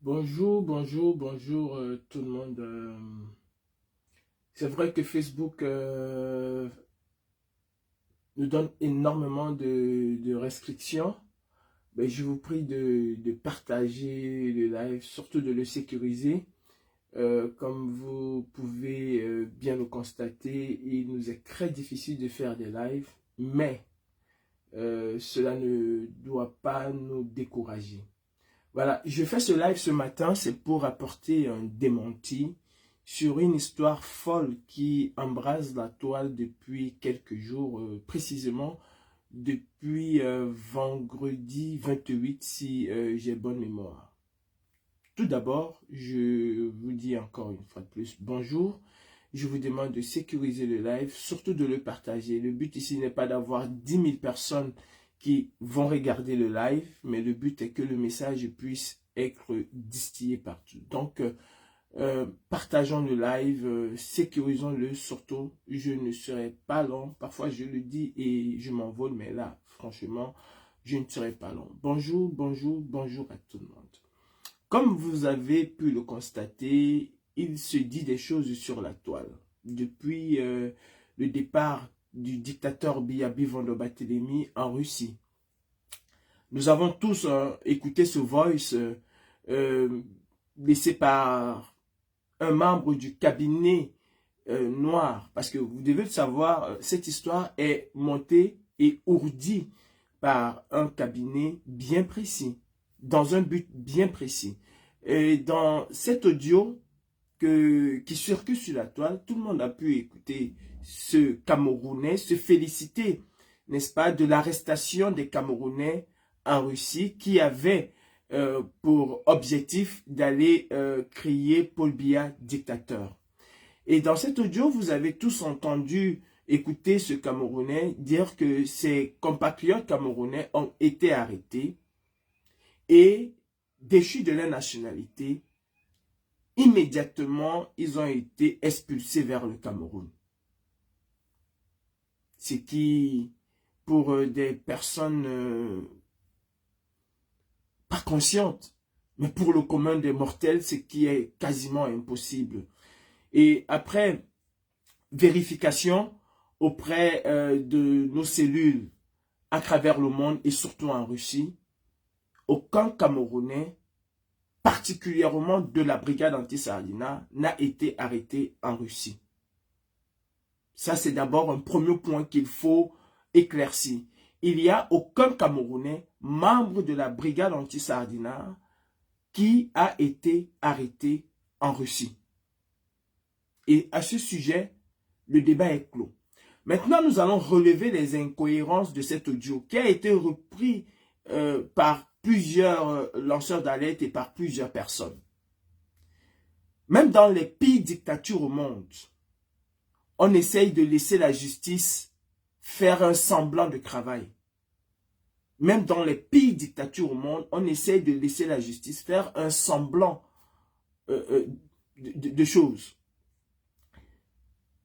Bonjour tout le monde. C'est vrai que Facebook nous donne énormément de restrictions. Mais je vous prie de partager le live, surtout de le sécuriser. Comme vous pouvez bien le constater, il nous est très difficile de faire des lives, mais cela ne doit pas nous décourager. Voilà, je fais ce live ce matin, c'est pour apporter un démenti sur une histoire folle qui embrase la toile depuis quelques jours, précisément depuis vendredi 28 si j'ai bonne mémoire. Tout d'abord, je vous dis encore une fois de plus bonjour. Je vous demande de sécuriser le live, surtout de le partager. Le but ici n'est pas d'avoir 10 000 personnes qui vont regarder le live, mais le but est que le message puisse être distillé partout. Donc, partageons le live, sécurisons-le surtout. Je ne serai pas long. Parfois, je le dis et je m'envole, mais là, franchement, je ne serai pas long. Bonjour à tout le monde. Comme vous avez pu le constater, il se dit des choses sur la toile. Depuis le départ du dictateur Biaby Vandobatélemi en Russie. Nous avons tous écouté ce voice laissé par un membre du cabinet noir. Parce que vous devez le savoir, cette histoire est montée et ourdie par un cabinet bien précis, dans un but bien précis. Et dans cet audio qui circule sur la toile, tout le monde a pu écouter ce Camerounais se féliciter, n'est-ce pas, de l'arrestation des Camerounais en Russie qui avait pour objectif d'aller crier Paul Biya dictateur. Et dans cet audio, vous avez tous entendu écouter ce Camerounais dire que ses compatriotes camerounais ont été arrêtés et déchus de leur nationalité. Immédiatement, ils ont été expulsés vers le Cameroun. Ce qui, pour des personnes pas conscientes, mais pour le commun des mortels, ce qui est quasiment impossible. Et après vérification auprès de nos cellules à travers le monde et surtout en Russie, aucun Camerounais, particulièrement de la brigade anti-Sardina, n'a été arrêté en Russie. Ça, c'est d'abord un premier point qu'il faut éclaircir. Il n'y a aucun Camerounais, membre de la brigade anti-Sardina, qui a été arrêté en Russie. Et à ce sujet, le débat est clos. Maintenant, nous allons relever les incohérences de cet audio qui a été repris par plusieurs lanceurs d'alerte et par plusieurs personnes. Même dans les pires dictatures au monde, on essaye de laisser la justice faire un semblant de travail. Même dans les pires dictatures au monde, on essaye de laisser la justice faire un semblant de choses.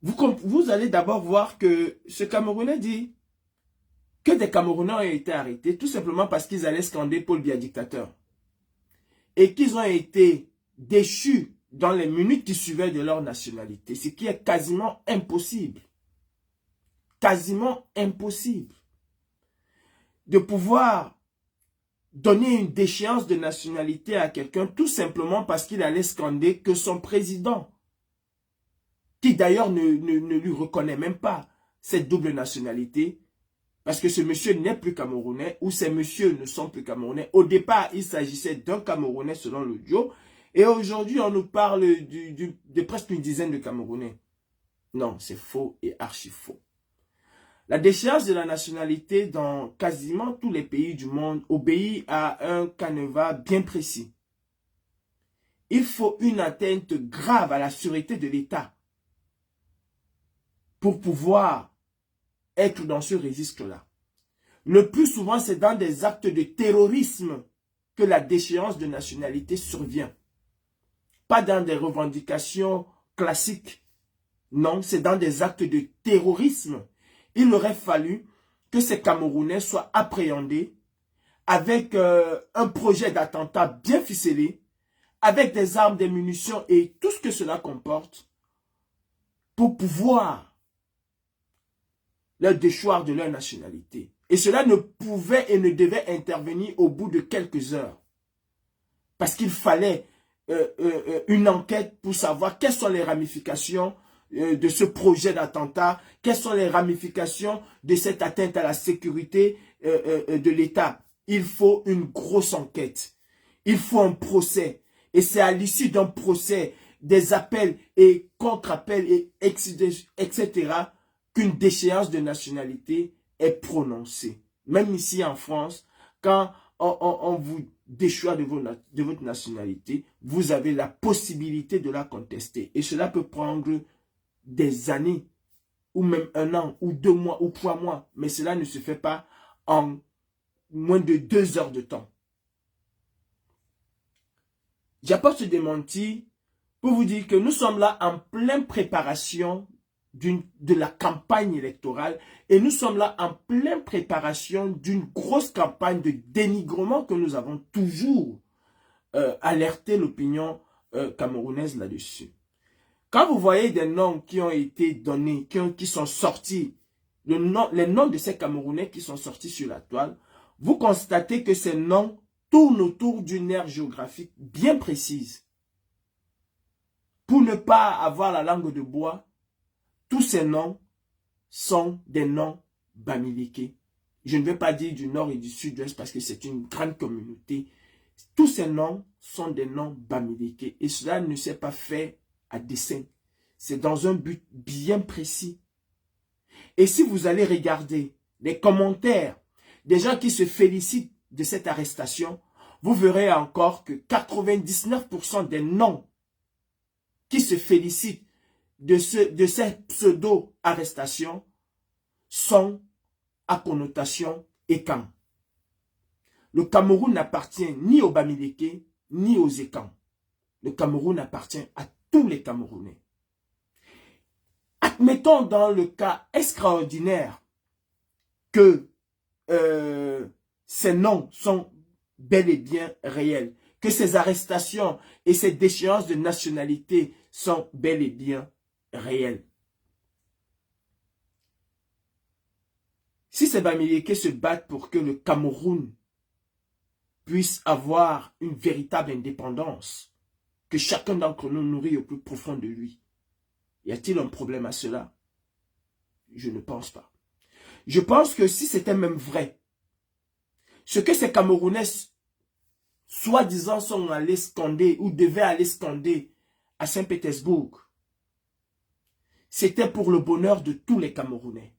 Vous allez d'abord voir que ce Camerounais dit que des Camerounais ont été arrêtés tout simplement parce qu'ils allaient scander Paul Biya dictateur. Et qu'ils ont été déchus dans les minutes qui suivaient de leur nationalité. Ce qui est quasiment impossible. Quasiment impossible. De pouvoir donner une déchéance de nationalité à quelqu'un tout simplement parce qu'il allait scander que son président, qui d'ailleurs ne lui reconnaît même pas cette double nationalité, parce que ce monsieur n'est plus camerounais, ou ces messieurs ne sont plus camerounais. Au départ, il s'agissait d'un Camerounais selon l'audio, et aujourd'hui, on nous parle de presque une dizaine de Camerounais. Non, c'est faux et archi faux. La déchéance de la nationalité dans quasiment tous les pays du monde obéit à un canevas bien précis. Il faut une atteinte grave à la sûreté de l'État pour pouvoir être dans ce registre-là. Le plus souvent, c'est dans des actes de terrorisme que la déchéance de nationalité survient. Pas dans des revendications classiques. Non, c'est dans des actes de terrorisme. Il aurait fallu que ces Camerounais soient appréhendés avec un projet d'attentat bien ficelé, avec des armes, des munitions et tout ce que cela comporte pour pouvoir leur déchoir de leur nationalité. Et cela ne pouvait et ne devait intervenir au bout de quelques heures. Parce qu'il fallait une enquête pour savoir quelles sont les ramifications de ce projet d'attentat, quelles sont les ramifications de cette atteinte à la sécurité de l'État. Il faut une grosse enquête. Il faut un procès. Et c'est à l'issue d'un procès, des appels et contre-appels, et etc., qu'une déchéance de nationalité est prononcée. Même ici en France, quand on vous déchoit de votre nationalité, vous avez la possibilité de la contester. Et cela peut prendre des années, ou même 1 an, ou 2 mois, ou 3 mois. Mais cela ne se fait pas en moins de 2 heures de temps. J'apporte ce démenti pour vous dire que nous sommes là en pleine préparation de la campagne électorale et nous sommes là en pleine préparation d'une grosse campagne de dénigrement que nous avons toujours alerté l'opinion camerounaise là-dessus. Quand vous voyez des noms qui ont été donnés, qui sont sortis, les noms de ces Camerounais qui sont sortis sur la toile, vous constatez que ces noms tournent autour d'une aire géographique bien précise. Pour ne pas avoir la langue de bois, tous ces noms sont des noms bamileke. Je ne vais pas dire du nord et du sud-ouest parce que c'est une grande communauté. Tous ces noms sont des noms bamileke et cela ne s'est pas fait à dessein. C'est dans un but bien précis. Et si vous allez regarder les commentaires des gens qui se félicitent de cette arrestation, vous verrez encore que 99% des noms qui se félicitent de cette pseudo-arrestation sont à connotation écan. Le Cameroun n'appartient ni aux Bamileke, ni aux écans. Le Cameroun appartient à tous les Camerounais. Admettons dans le cas extraordinaire que ces noms sont bel et bien réels, que ces arrestations et ces déchéances de nationalité sont bel et bien réelles. Si ces Bamileke se battent pour que le Cameroun puisse avoir une véritable indépendance, que chacun d'entre nous nourrit au plus profond de lui, y a-t-il un problème à cela? Je ne pense pas. Je pense que si c'était même vrai, ce que ces Camerounais, soi-disant, sont allés scander ou devaient aller scander à Saint-Pétersbourg, c'était pour le bonheur de tous les Camerounais.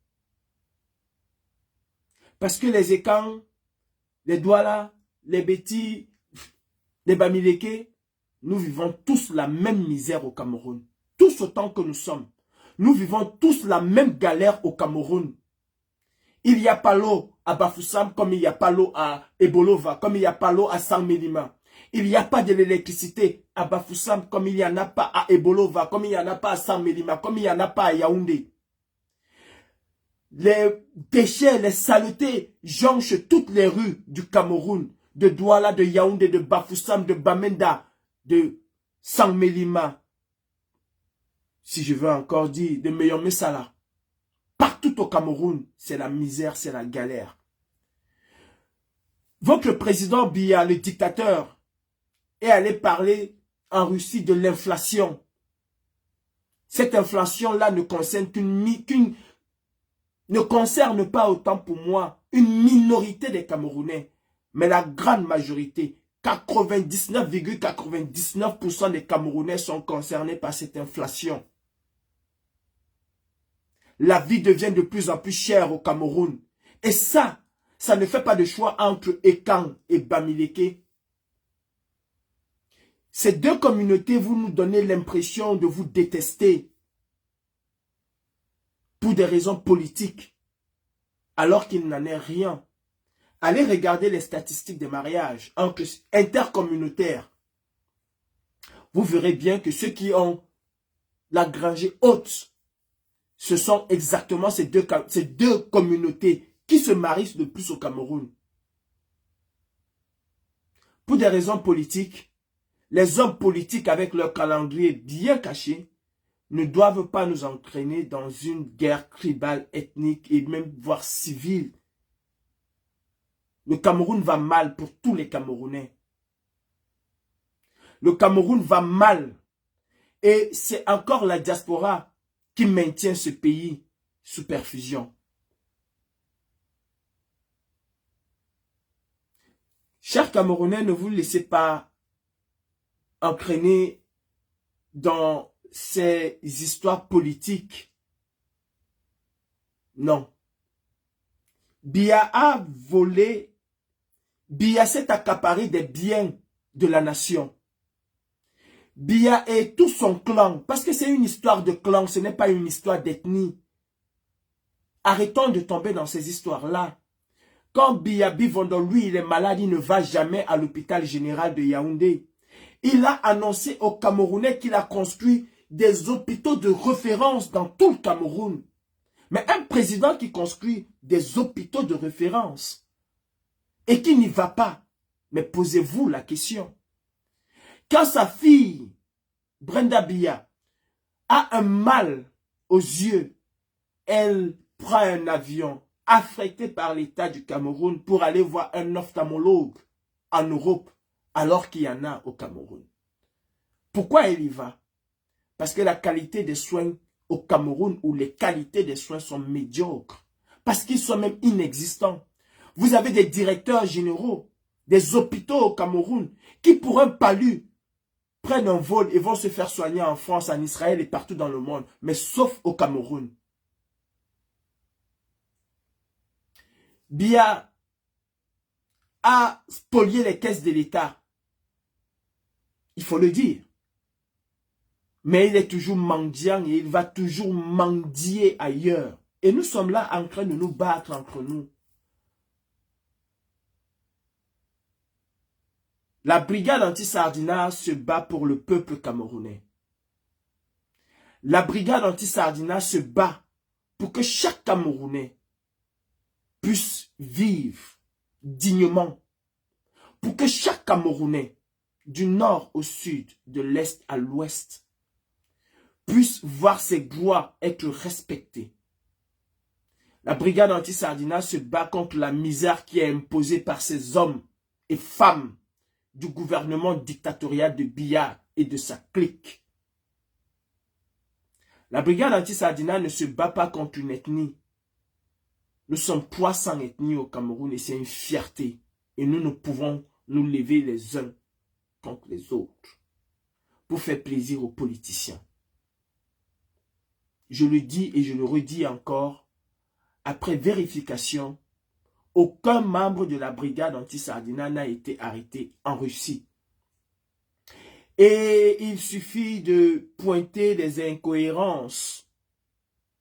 Parce que les Ekans, les Douala, les Bétis, les Bamileke, nous vivons tous la même misère au Cameroun. Tous autant que nous sommes. Nous vivons tous la même galère au Cameroun. Il n'y a pas l'eau à Bafoussam comme il n'y a pas l'eau à Ebolova, comme il n'y a pas l'eau à Saint-Mélima. Il n'y a pas de l'électricité à Bafoussam comme il n'y en a pas à Ebolova, comme il n'y en a pas à Saint-Mélima, comme il n'y en a pas à Yaoundé. Les déchets, les saletés jonchent toutes les rues du Cameroun, de Douala, de Yaoundé, de Bafoussam, de Bamenda, de Saint-Mélima. Si je veux encore dire, de Meyomé Sala. Partout au Cameroun, c'est la misère, c'est la galère. Votre président Biya, le dictateur, est allé parler en Russie de l'inflation. Cette inflation-là ne concerne pas autant pour moi une minorité des Camerounais, mais la grande majorité, 99,99% des Camerounais sont concernés par cette inflation. La vie devient de plus en plus chère au Cameroun. Et ça ne fait pas de choix entre Ekan et Bamileke. Ces deux communautés, vous nous donnez l'impression de vous détester pour des raisons politiques, alors qu'il n'en est rien. Allez regarder les statistiques des mariages intercommunautaires. Vous verrez bien que ceux qui ont la grangée haute, ce sont exactement ces deux communautés qui se marient le plus au Cameroun. Pour des raisons politiques, les hommes politiques avec leur calendrier bien caché ne doivent pas nous entraîner dans une guerre tribale, ethnique et même voire civile. Le Cameroun va mal pour tous les Camerounais. Le Cameroun va mal. Et c'est encore la diaspora qui maintient ce pays sous perfusion. Chers Camerounais, ne vous laissez pas entraîner dans ces histoires politiques. Non. Biya a volé, Biya s'est accaparé des biens de la nation. Biya et tout son clan, parce que c'est une histoire de clan, ce n'est pas une histoire d'ethnie. Arrêtons de tomber dans ces histoires-là. Quand Biya Bivondo, lui, il est malade, il ne va jamais à l'hôpital général de Yaoundé. Il a annoncé aux Camerounais qu'il a construit des hôpitaux de référence dans tout le Cameroun. Mais un président qui construit des hôpitaux de référence et qui n'y va pas, mais posez-vous la question. Quand sa fille, Brenda Biya, a un mal aux yeux, elle prend un avion affrété par l'État du Cameroun pour aller voir un ophtalmologue en Europe, alors qu'il y en a au Cameroun. Pourquoi elle y va? Parce que la qualité des soins au Cameroun, où les qualités des soins sont médiocres, parce qu'ils sont même inexistants. Vous avez des directeurs généraux, des hôpitaux au Cameroun, qui pour un palu prennent un vol et vont se faire soigner en France, en Israël et partout dans le monde, mais sauf au Cameroun. Biya a spolié les caisses de l'État. Il faut le dire. Mais il est toujours mendiant et il va toujours mendier ailleurs. Et nous sommes là en train de nous battre entre nous. La brigade anti-Sardina se bat pour le peuple camerounais. La brigade anti-Sardina se bat pour que chaque Camerounais puisse vivre dignement. Pour que chaque Camerounais, du nord au sud, de l'est à l'ouest, puisse voir ses droits être respectés. La brigade anti-Sardina se bat contre la misère qui est imposée par ces hommes et femmes du gouvernement dictatorial de Biya et de sa clique. La brigade anti-Sardina ne se bat pas contre une ethnie. Nous sommes 300 ethnies au Cameroun et c'est une fierté. Et nous ne pouvons nous lever les uns contre les autres pour faire plaisir aux politiciens. Je le dis et je le redis encore, après vérification, aucun membre de la brigade anti-Sardina n'a été arrêté en Russie. Et il suffit de pointer les incohérences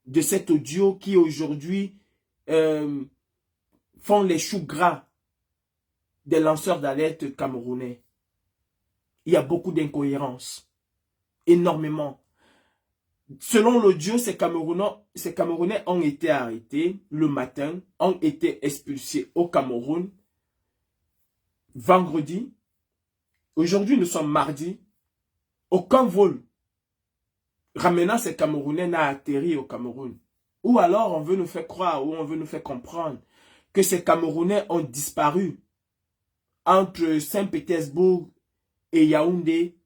de cet audio qui aujourd'hui font les choux gras des lanceurs d'alerte camerounais. Il y a beaucoup d'incohérences, énormément. Selon l'audio, ces Camerounais ont été arrêtés le matin, ont été expulsés au Cameroun vendredi. Aujourd'hui, nous sommes mardi. Aucun vol ramenant ces Camerounais n'a atterri au Cameroun. Ou alors on veut nous faire croire, ou on veut nous faire comprendre que ces Camerounais ont disparu entre Saint-Pétersbourg et Yaoundé,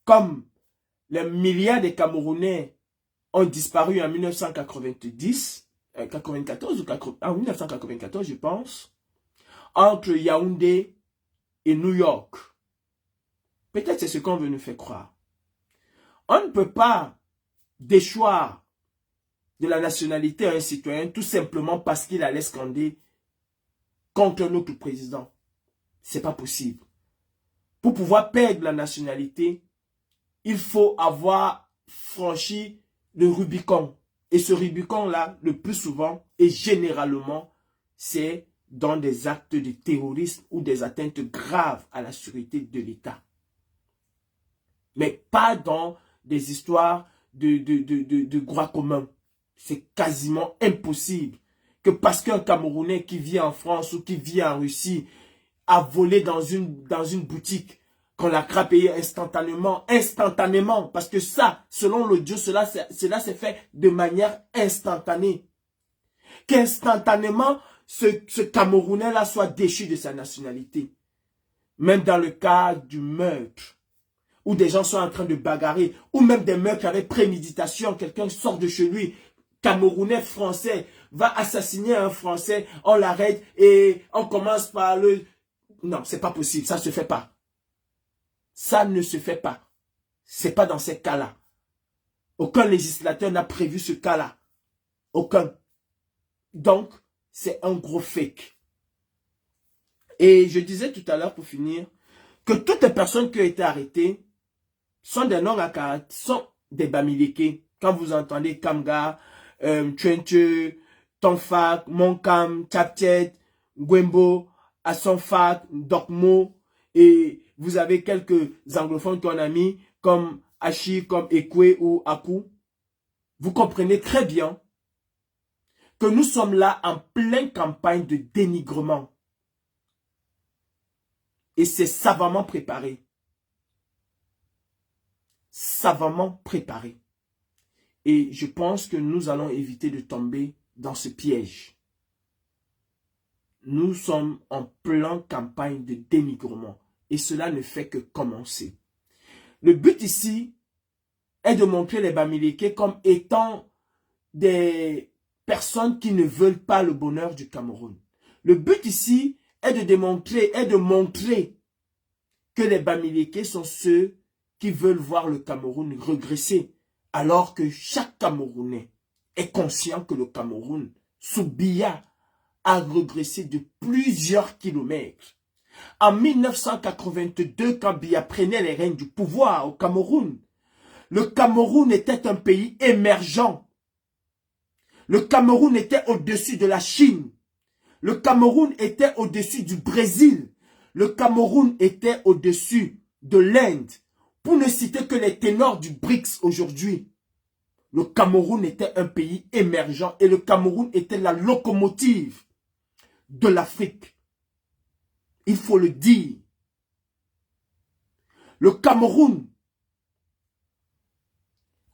comme les milliards de Camerounais ont disparu en 1990, 94 ou 1994 je pense, entre Yaoundé et New York. Peut-être c'est ce qu'on veut nous faire croire. On ne peut pas déchoir de la nationalité à un citoyen tout simplement parce qu'il allait scander contre notre président. C'est pas possible. Pour pouvoir perdre la nationalité, il faut avoir franchi le Rubicon. Et ce Rubicon-là, le plus souvent et généralement, c'est dans des actes de terrorisme ou des atteintes graves à la sécurité de l'État. Mais pas dans des histoires de droit commun. C'est quasiment impossible que parce qu'un Camerounais qui vit en France ou qui vit en Russie a volé dans une boutique, qu'on l'a payé instantanément, parce que ça, selon le Dieu, cela s'est fait de manière instantanée. Qu'instantanément, ce Camerounais-là soit déchu de sa nationalité. Même dans le cas du meurtre, où des gens sont en train de bagarrer, ou même des meurtres avec préméditation, quelqu'un sort de chez lui, Camerounais, Français, va assassiner un Français, on l'arrête et on commence par le... Non, c'est pas possible, ça se fait pas. Ça ne se fait pas. C'est pas dans ces cas-là. Aucun législateur n'a prévu ce cas-là. Aucun. Donc, c'est un gros fake. Et je disais tout à l'heure pour finir, que toutes les personnes qui ont été arrêtées sont des noms à caractère, sont des Bamileke. Quand vous entendez Kamga, Tchenche, Tonfak, Monkam, Tchapchet, Gwembo, Assonfak, Dokmo, et vous avez quelques anglophones qu'on a mis, comme Achi, comme Ekwe ou Aku. Vous comprenez très bien que nous sommes là en pleine campagne de dénigrement. Et c'est savamment préparé. Savamment préparé. Et je pense que nous allons éviter de tomber dans ce piège. Nous sommes en pleine campagne de dénigrement. Et cela ne fait que commencer. Le but ici est de montrer les Bamileke comme étant des personnes qui ne veulent pas le bonheur du Cameroun. Le but ici est de montrer que les Bamileke sont ceux qui veulent voir le Cameroun regresser, alors que chaque Camerounais est conscient que le Cameroun, sous Biya, a régressé de plusieurs kilomètres. En 1982, quand Biya prenait les rênes du pouvoir au Cameroun, le Cameroun était un pays émergent. Le Cameroun était au-dessus de la Chine. Le Cameroun était au-dessus du Brésil. Le Cameroun était au-dessus de l'Inde. Pour ne citer que les ténors du BRICS aujourd'hui. Le Cameroun était un pays émergent et le Cameroun était la locomotive de l'Afrique. Il faut le dire. Le Cameroun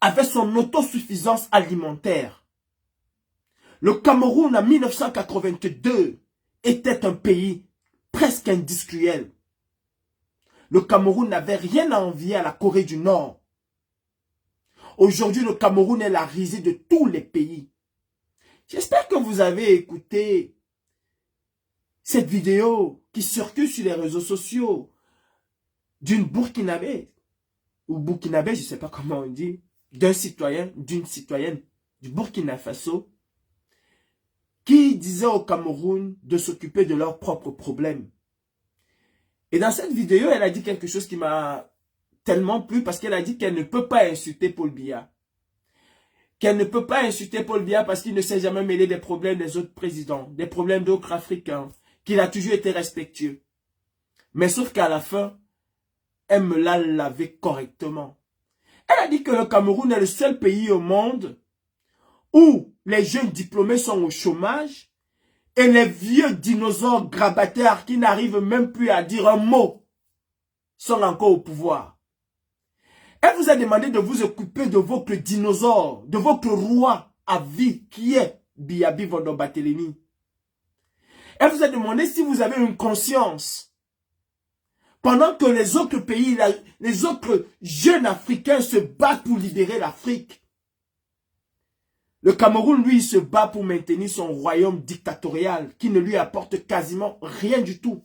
avait son autosuffisance alimentaire. Le Cameroun en 1982 était un pays presque industriel. Le Cameroun n'avait rien à envier à la Corée du Nord. Aujourd'hui, le Cameroun est la risée de tous les pays. J'espère que vous avez écouté cette vidéo qui circule sur les réseaux sociaux d'une Burkinabé, ou Burkinabé, je ne sais pas comment on dit, d'un citoyen, d'une citoyenne du Burkina Faso, qui disait au Cameroun de s'occuper de leurs propres problèmes. Et dans cette vidéo, elle a dit quelque chose qui m'a tellement plu, parce qu'elle a dit qu'elle ne peut pas insulter Paul Biya. Qu'elle ne peut pas insulter Paul Biya parce qu'il ne s'est jamais mêlé des problèmes des autres présidents, des problèmes d'autres Africains, qu'il a toujours été respectueux. Mais sauf qu'à la fin, elle me l'a lavé correctement. Elle a dit que le Cameroun est le seul pays au monde où les jeunes diplômés sont au chômage et les vieux dinosaures grabataires qui n'arrivent même plus à dire un mot sont encore au pouvoir. Elle vous a demandé de vous occuper de votre dinosaure, de votre roi à vie qui est Biyabi Vondo-Barthélemy. Elle vous a demandé si vous avez une conscience. Pendant que les autres pays, les autres jeunes Africains se battent pour libérer l'Afrique. Le Cameroun, lui, se bat pour maintenir son royaume dictatorial qui ne lui apporte quasiment rien du tout.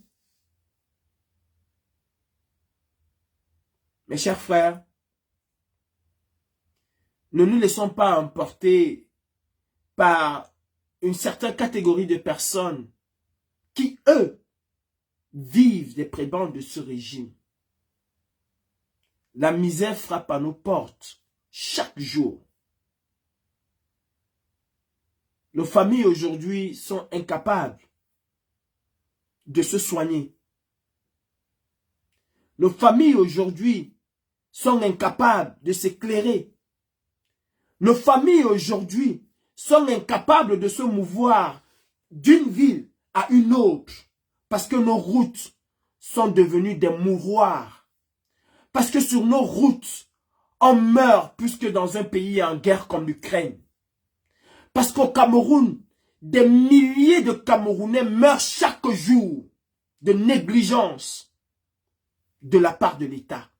Mes chers frères, ne nous laissons pas emporter par une certaine catégorie de personnes qui, eux, vivent des prébendes de ce régime. La misère frappe à nos portes chaque jour. Nos familles aujourd'hui sont incapables de se soigner. Nos familles aujourd'hui sont incapables de s'éclairer. Nos familles aujourd'hui sont incapables de se mouvoir d'une ville à une autre parce que nos routes sont devenues des mouroirs Parce que sur nos routes, on meurt plus que dans un pays en guerre comme l'Ukraine. Parce qu'au Cameroun, des milliers de Camerounais meurent chaque jour de négligence de la part de l'État.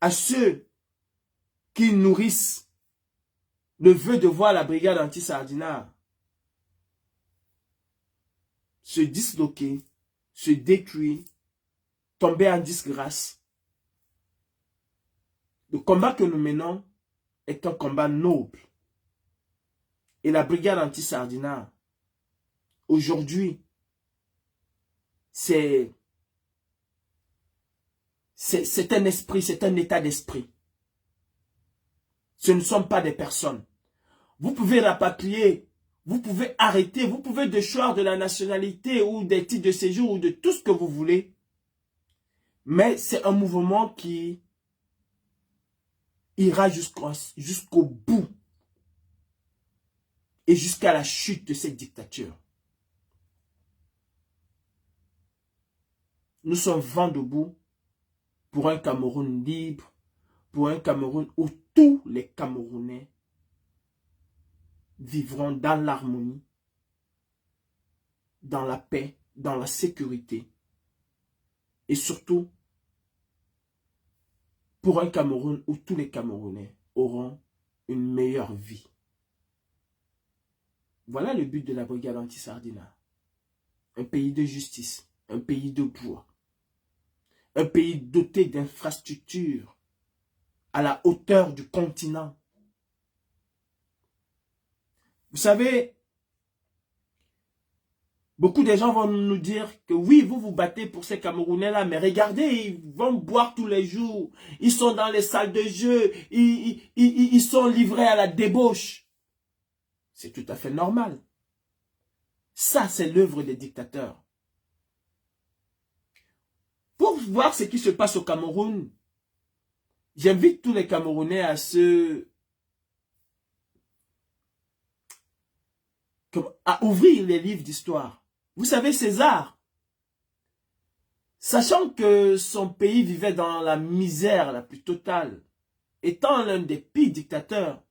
À ceux qui nourrissent le vœu de voir la brigade anti-Sardinard se disloquer, se détruire, tomber en disgrâce. Le combat que nous menons est un combat noble. Et la brigade anti-Sardinard, aujourd'hui, c'est un esprit, c'est un état d'esprit. Ce ne sont pas des personnes. Vous pouvez rapatrier, vous pouvez arrêter, vous pouvez déchoir de la nationalité ou des titres de séjour ou de tout ce que vous voulez. Mais c'est un mouvement qui ira jusqu'au bout et jusqu'à la chute de cette dictature. Nous sommes vent debout pour un Cameroun libre, pour un Cameroun où tous les Camerounais vivront dans l'harmonie, dans la paix, dans la sécurité. Et surtout, pour un Cameroun où tous les Camerounais auront une meilleure vie. Voilà le but de la brigade anti-Sardinard. Un pays de justice, un pays de droit, un pays doté d'infrastructures à la hauteur du continent. Vous savez, beaucoup de gens vont nous dire que oui, vous vous battez pour ces Camerounais-là, mais regardez, ils vont boire tous les jours, ils sont dans les salles de jeu, ils sont livrés à la débauche. C'est tout à fait normal. Ça, c'est l'œuvre des dictateurs. Pour voir ce qui se passe au Cameroun, j'invite tous les Camerounais à ouvrir les livres d'histoire. Vous savez, César, sachant que son pays vivait dans la misère la plus totale, étant l'un des pires dictateurs,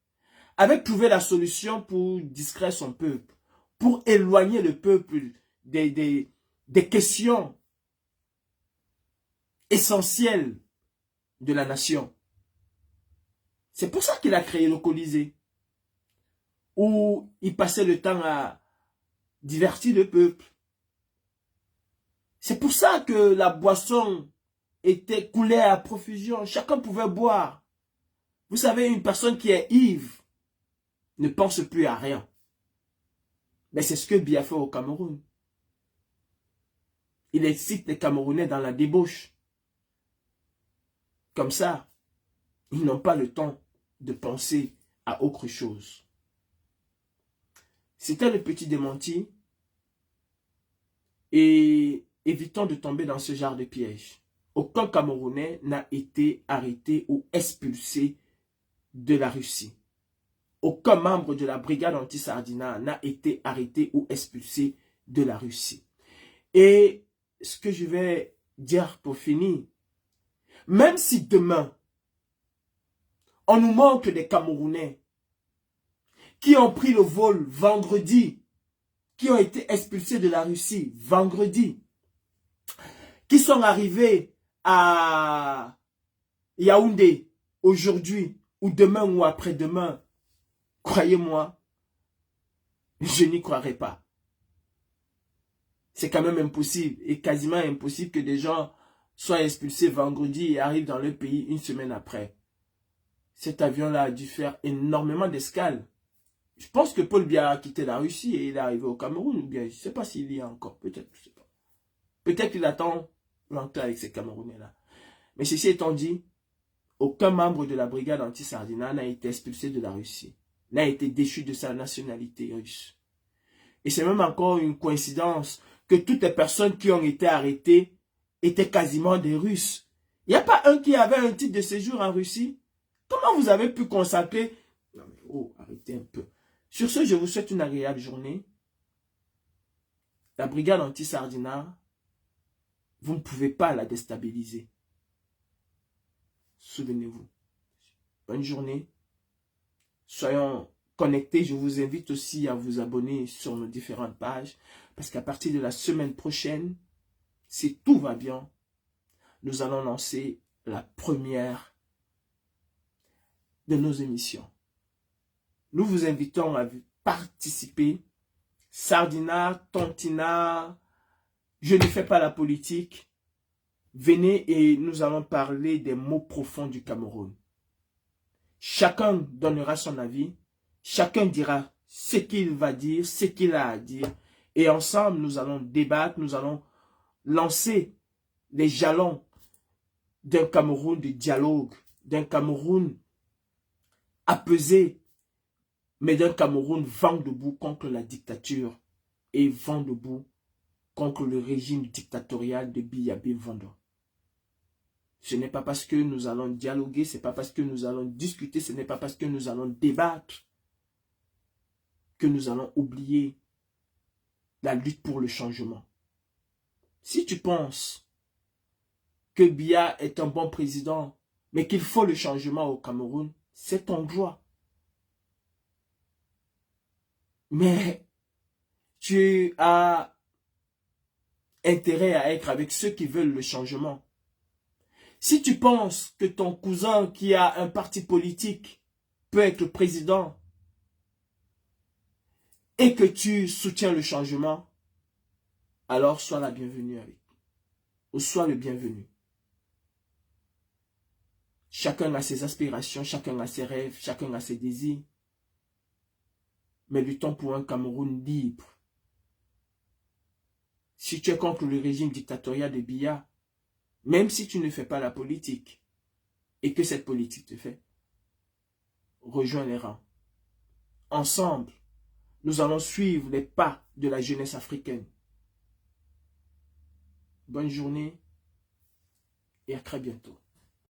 avait trouvé la solution pour distraire son peuple, pour éloigner le peuple des questions essentielles de la nation. C'est pour ça qu'il a créé le Colisée, où il passait le temps à divertir le peuple. C'est pour ça que la boisson était coulée à profusion. Chacun pouvait boire. Vous savez, une personne qui est ivre ne pense plus à rien. Mais c'est ce que Biya fait au Cameroun. Il excite les Camerounais dans la débauche. Comme ça, ils n'ont pas le temps de penser à autre chose. C'était le petit démenti. Et évitons de tomber dans ce genre de piège. Aucun Camerounais n'a été arrêté ou expulsé de la Russie. Aucun membre de la brigade anti-Sardinard n'a été arrêté ou expulsé de la Russie. Et ce que je vais dire pour finir, même si demain, on nous manque des Camerounais qui ont pris le vol vendredi, qui ont été expulsés de la Russie vendredi, qui sont arrivés à Yaoundé aujourd'hui, ou demain ou après-demain, croyez-moi, je n'y croirais pas. C'est quand même impossible, et quasiment impossible que des gens soient expulsés vendredi et arrivent dans le pays une semaine après. Cet avion-là a dû faire énormément d'escales. Je pense que Paul Biya a quitté la Russie et il est arrivé au Cameroun, ou bien je ne sais pas s'il y est encore, peut-être, je sais pas. Peut-être qu'il attend longtemps avec ces Camerounais-là. Mais ceci étant dit, aucun membre de la brigade anti-Sardinard n'a été expulsé de la Russie, n'a été déchu de sa nationalité russe. Et c'est même encore une coïncidence que toutes les personnes qui ont été arrêtées étaient quasiment des Russes. Il n'y a pas un qui avait un titre de séjour en Russie. Comment vous avez pu consacrer... Non mais oh, arrêtez un peu. Sur ce, je vous souhaite une agréable journée. La brigade anti-Sardinard vous ne pouvez pas la déstabiliser. Souvenez-vous. Bonne journée. Soyons connectés. Je vous invite aussi à vous abonner sur nos différentes pages. Parce qu'à partir de la semaine prochaine, si tout va bien, nous allons lancer la première de nos émissions. Nous vous invitons à participer. Sardinard, Tontinard, je ne fais pas la politique. Venez et nous allons parler des maux profonds du Cameroun. Chacun donnera son avis. Chacun dira ce qu'il va dire, ce qu'il a à dire. Et ensemble, nous allons débattre, nous allons lancer les jalons d'un Cameroun de dialogue, d'un Cameroun apaisé, mais d'un Cameroun vent debout contre la dictature et vent debout contre le régime dictatorial de Biya Mvondo. Ce n'est pas parce que nous allons dialoguer, ce n'est pas parce que nous allons discuter, ce n'est pas parce que nous allons débattre que nous allons oublier la lutte pour le changement. Si tu penses que Biya est un bon président, mais qu'il faut le changement au Cameroun, c'est ton droit. Mais tu as intérêt à être avec ceux qui veulent le changement. Si tu penses que ton cousin qui a un parti politique peut être président et que tu soutiens le changement, alors sois la bienvenue avec. Ou sois le bienvenu. Chacun a ses aspirations, chacun a ses rêves, chacun a ses désirs. Mais luttons pour un Cameroun libre. Si tu es contre le régime dictatorial de Biya, même si tu ne fais pas la politique, et que cette politique te fait, rejoins les rangs. Ensemble, nous allons suivre les pas de la jeunesse africaine. Bonne journée et à très bientôt.